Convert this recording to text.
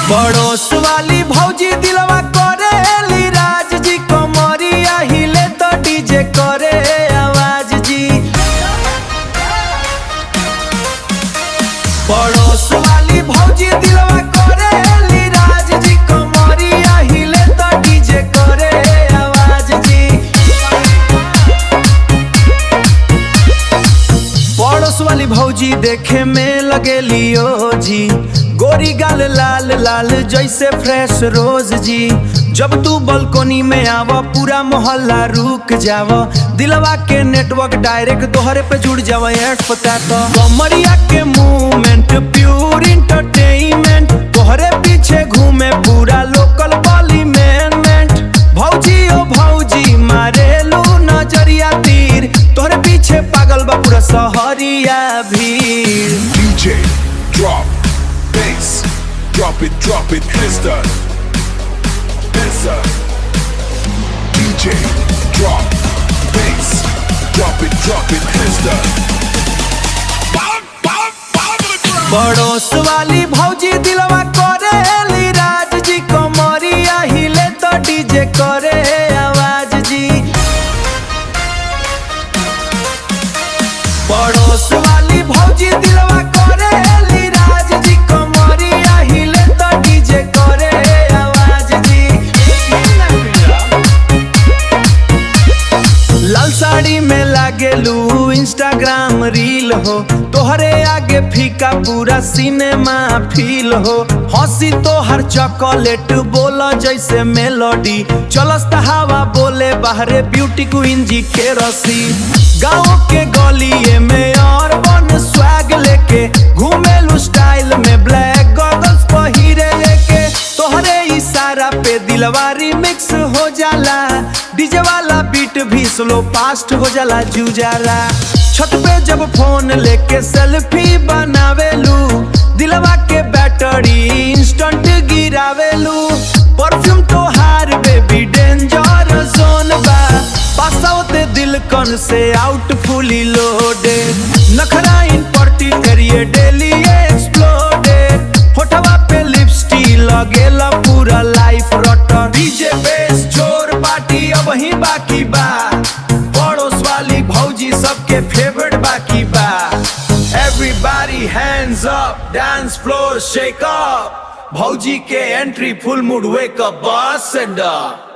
पड़ोस वाली भौजी दिलवा करेली राज जी, कमरिया हिले तो डीजे करे आवाज जी। पड़ोस वाली भौजी दिलवा करेली राज जी, कमरिया हिले तो डीजे करे आवाज जी। पड़ोस वाली भौजी देखे में लगेली ओ जी, गोरी गाल लाल लाल जैसे फ्रेश रोज जी। जब तू बालकोनी में आव पूरा मोहल्ला रुक जाव, दिलवा के नेटवर्क डायरेक्ट तोहरे पे जुड़ जाव। ऐड पता तो कमरिया के मूवमेंट प्योर इंटरटेनमेंट, तोहरे पीछे घूमे पूरा लोकल पार्लियामेंट। भौजी ओ भौजी मारेलू नजरिया तीर, तोहरे पीछे पागल बा पूरा शहरिया भीड़। DJ drop bass, drop it, Mr. DJ drop bass, drop it, Mr. पड़ोस वाली भौजी दिलवा करेली राज जी, कमरिया हिले तो डीजे करे आवाज जी। पड़ोस वाली भौजी दिलवा करेली राज जी, कमरिया हिले तो डीजे करे आवाज जी। लाल साड़ी में लागेलू इंस्टाग्राम रील हो, तोहरे आगे फीका पूरा सिनेमा फील हो। हंसी तो हर चॉकलेट बोला जैसे मेलोडी, चलस हवा बोले बाहरे ब्यूटी क्वीन जी के रसी। गाँव के गलिये में और बन स्वैग लेके घूमेलू स्टाइल में, ब्लैक गॉगल्स पहिरे लेके। तोहरे इशारा पे दिलवारी मिक्स हो जाला, डीजे वाला बीट भी स्लो फास्ट हो जाला जुजारा। छत पे जब फोन लेके सेल्फी बनावेलू, दिलवा के बैटरी इंस्टेंट गिरावेलू। परफ्यूम तो हार बेबी डेंजर जोन बा, पास होते दिल कन से आउट फुली लोडेड। नखरा इन पार्टी करिए डेली एक्सप्लोडेड, होठवा पे लिपस्टिक लगेला पूरा लाइफ रटर। डीजे बेस जोर पार्टी अब ही बाकी बा, पड़ोस वाली भौजी सबके फेवरेट बाकी बा। Everybody hands up, dance floor shake up, भौजी के entry full mood wake up, boss and up।